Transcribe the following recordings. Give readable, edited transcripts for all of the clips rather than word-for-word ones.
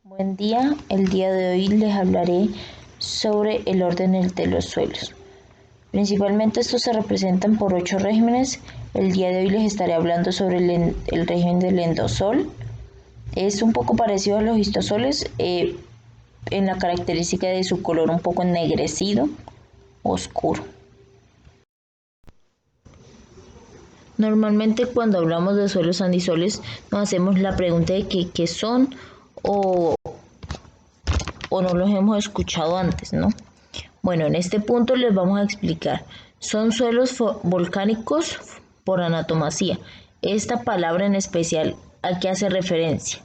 Buen día, el día de hoy les hablaré sobre el orden de los suelos. Principalmente estos se representan por 8 regímenes. El día de hoy les estaré hablando sobre el régimen del endosol. Es un poco parecido a los histosoles en la característica de su color un poco ennegrecido, oscuro. Normalmente cuando hablamos de suelos sandisoles nos hacemos la pregunta de qué son o no los hemos escuchado antes, ¿no? Bueno, en este punto les vamos a explicar. Son suelos volcánicos por anatomasía. Esta palabra en especial, ¿a qué hace referencia?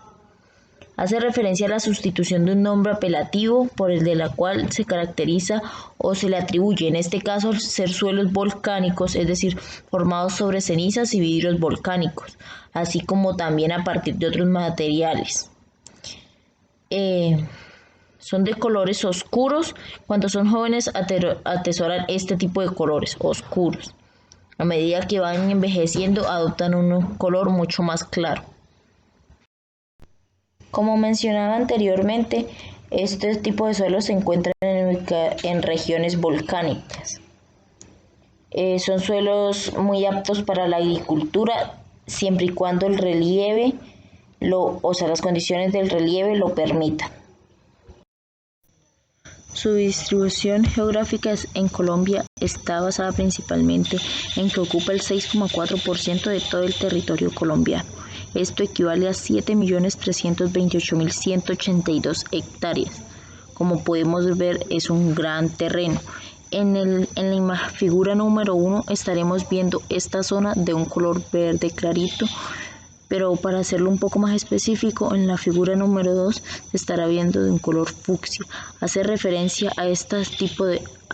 Hace referencia a la sustitución de un nombre apelativo por el de la cual se caracteriza o se le atribuye, en este caso, ser suelos volcánicos, es decir, formados sobre cenizas y vidrios volcánicos, así como también a partir de otros materiales. Son de colores oscuros. Cuando son jóvenes atesoran este tipo de colores oscuros. A medida que van envejeciendo adoptan un color mucho más claro. Como mencionaba anteriormente, este tipo de suelos se encuentran en regiones volcánicas. Son suelos muy aptos para la agricultura siempre y cuando el relieve, las condiciones del relieve lo permitan. Su distribución geográfica en Colombia está basada principalmente en que ocupa el 6,4% de todo el territorio colombiano. Esto equivale a 7.328.182 hectáreas. Como podemos ver, es un gran terreno. En la figura número 1 estaremos viendo esta zona de un color verde clarito, pero para hacerlo un poco más específico, en la figura número 2 se estará viendo de un color fucsia. Hace referencia a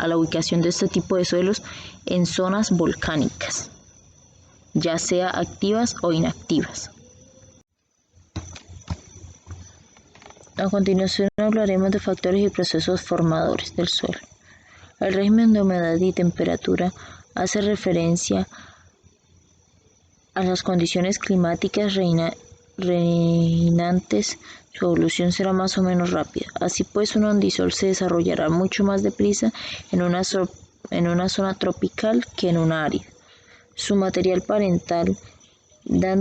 la ubicación de este tipo de suelos en zonas volcánicas, ya sea activas o inactivas. A continuación hablaremos de factores y procesos formadores del suelo. El régimen de humedad y temperatura hace referencia a las condiciones climáticas reinantes. Su evolución será más o menos rápida. Así pues, un ondisol se desarrollará mucho más deprisa en una zona tropical que en una árida. Su material parental da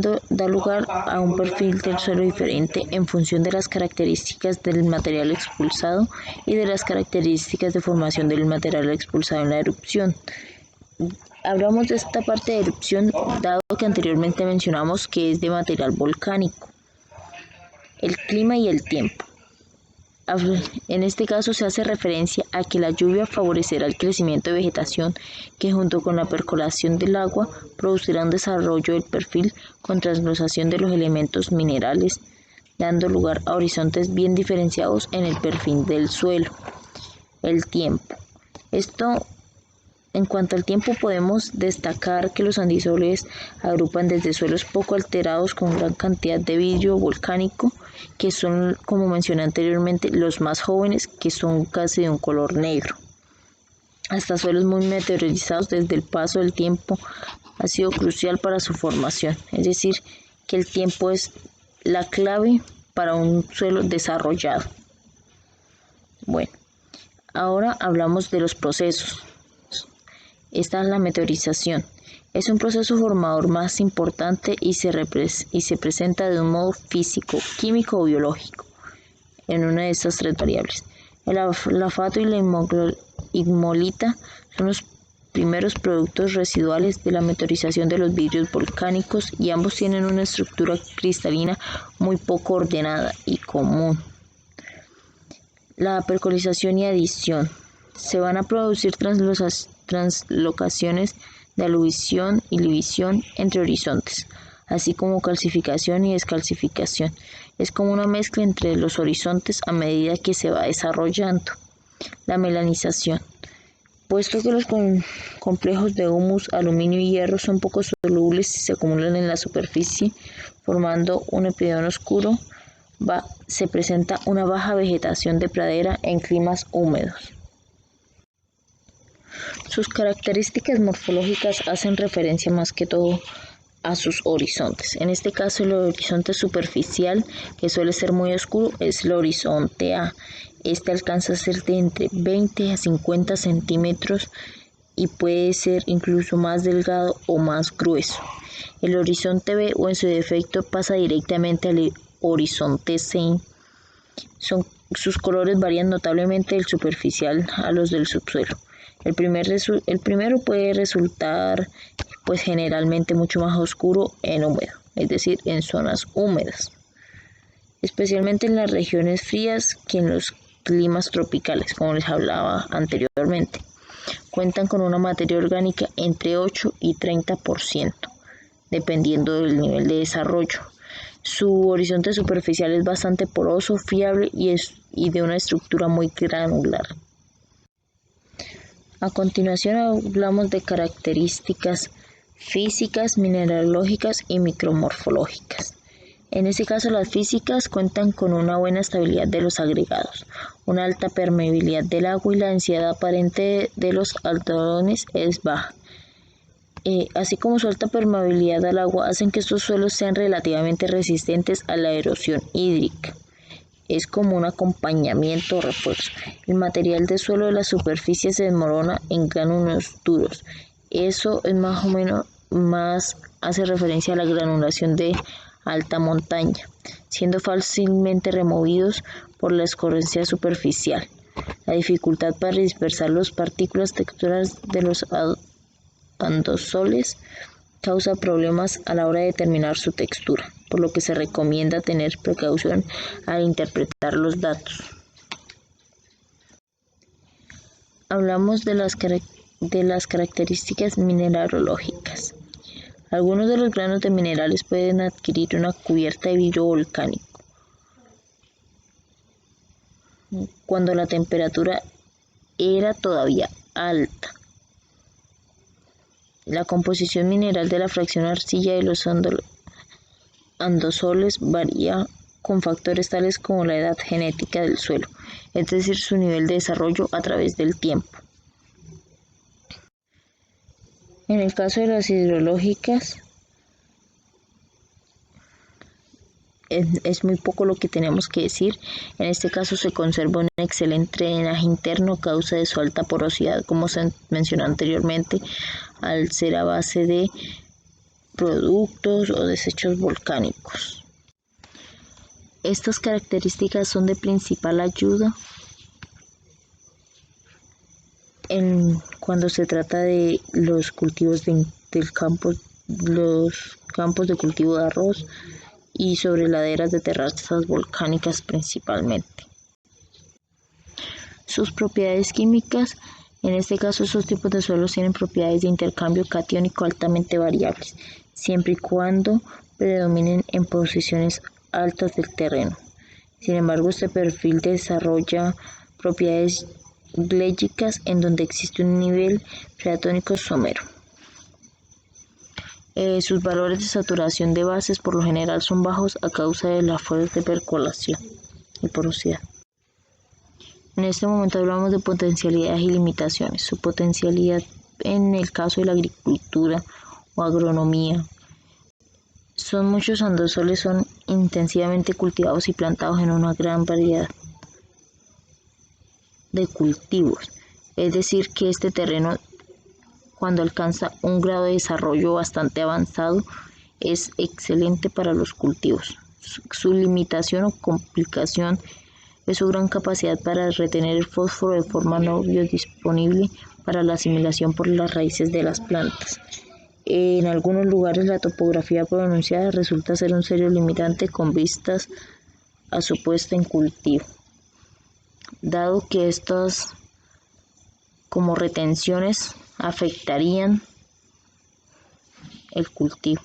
lugar a un perfil del suelo diferente en función de las características del material expulsado y de las características de formación del material expulsado en la erupción. Hablamos de esta parte de erupción dado que anteriormente mencionamos que es de material volcánico. El clima y el tiempo. En este caso se hace referencia a que la lluvia favorecerá el crecimiento de vegetación que junto con la percolación del agua producirá un desarrollo del perfil con translocación de los elementos minerales, dando lugar a horizontes bien diferenciados en el perfil del suelo. El tiempo. En cuanto al tiempo, podemos destacar que los andisoles agrupan desde suelos poco alterados con gran cantidad de vidrio volcánico, que son, como mencioné anteriormente, los más jóvenes, que son casi de un color negro, hasta suelos muy meteorizados. Desde el paso del tiempo ha sido crucial para su formación, es decir, que el tiempo es la clave para un suelo desarrollado. Bueno, ahora hablamos de los procesos. Esta es la meteorización. Es un proceso formador más importante y se presenta de un modo físico, químico o biológico en una de estas tres variables. El afato y la igmolita son los primeros productos residuales de la meteorización de los vidrios volcánicos y ambos tienen una estructura cristalina muy poco ordenada y común. La percolización y adición. Se van a producir translocaciones de aluvión y livión entre horizontes, así como calcificación y descalcificación. Es como una mezcla entre los horizontes a medida que se va desarrollando. La melanización. Puesto que los complejos de humus, aluminio y hierro son poco solubles y se acumulan en la superficie, formando un epidermo oscuro, se presenta una baja vegetación de pradera en climas húmedos. Sus características morfológicas hacen referencia más que todo a sus horizontes. En este caso, el horizonte superficial, que suele ser muy oscuro, es el horizonte A. Este alcanza a ser de entre 20 a 50 centímetros y puede ser incluso más delgado o más grueso. El horizonte B, o en su defecto, pasa directamente al horizonte C. Sus colores varían notablemente del superficial a los del subsuelo. El primero puede resultar pues generalmente mucho más oscuro en húmedo, es decir, en zonas húmedas, especialmente en las regiones frías que en los climas tropicales, como les hablaba anteriormente. Cuentan con una materia orgánica entre 8 y 30%, dependiendo del nivel de desarrollo. Su horizonte superficial es bastante poroso, fiable y de una estructura muy granular. A continuación hablamos de características físicas, mineralógicas y micromorfológicas. En este caso, las físicas cuentan con una buena estabilidad de los agregados, una alta permeabilidad del agua y la densidad aparente de los algodones es baja. Así como su alta permeabilidad al agua hacen que estos suelos sean relativamente resistentes a la erosión hídrica. Es como un acompañamiento o refuerzo. El material de suelo de la superficie se desmorona en granos duros. Eso es más hace referencia a la granulación de alta montaña, siendo fácilmente removidos por la escorrencia superficial. La dificultad para dispersar las partículas texturales de los andosoles causa problemas a la hora de determinar su textura, por lo que se recomienda tener precaución al interpretar los datos. Hablamos de las características mineralógicas. Algunos de los granos de minerales pueden adquirir una cubierta de vidrio volcánico cuando la temperatura era todavía alta. La composición mineral de la fracción arcilla de los andosoles varía con factores tales como la edad genética del suelo, es decir, su nivel de desarrollo a través del tiempo. En el caso de las hidrológicas, es muy poco lo que tenemos que decir. En este caso se conserva un excelente drenaje interno a causa de su alta porosidad, como se mencionó anteriormente, al ser a base de productos o desechos volcánicos. Estas características son de principal ayuda cuando se trata de los cultivos del campo, los campos de cultivo de arroz y sobre laderas de terrazas volcánicas principalmente. Sus propiedades químicas, en este caso estos tipos de suelos tienen propiedades de intercambio catiónico altamente variables, siempre y cuando predominen en posiciones altas del terreno. Sin embargo, este perfil desarrolla propiedades gléicas en donde existe un nivel freatónico somero. Sus valores de saturación de bases por lo general son bajos a causa de la fuerte percolación y porosidad. En este momento hablamos de potencialidades y limitaciones. Su potencialidad en el caso de la agricultura o agronomía. Muchos andosoles son intensivamente cultivados y plantados en una gran variedad de cultivos. Es decir, que este terreno, cuando alcanza un grado de desarrollo bastante avanzado, es excelente para los cultivos. Su limitación o complicación es su gran capacidad para retener el fósforo de forma no biodisponible para la asimilación por las raíces de las plantas. En algunos lugares la topografía pronunciada resulta ser un serio limitante con vistas a su puesta en cultivo, dado que estas como retenciones afectarían el cultivo.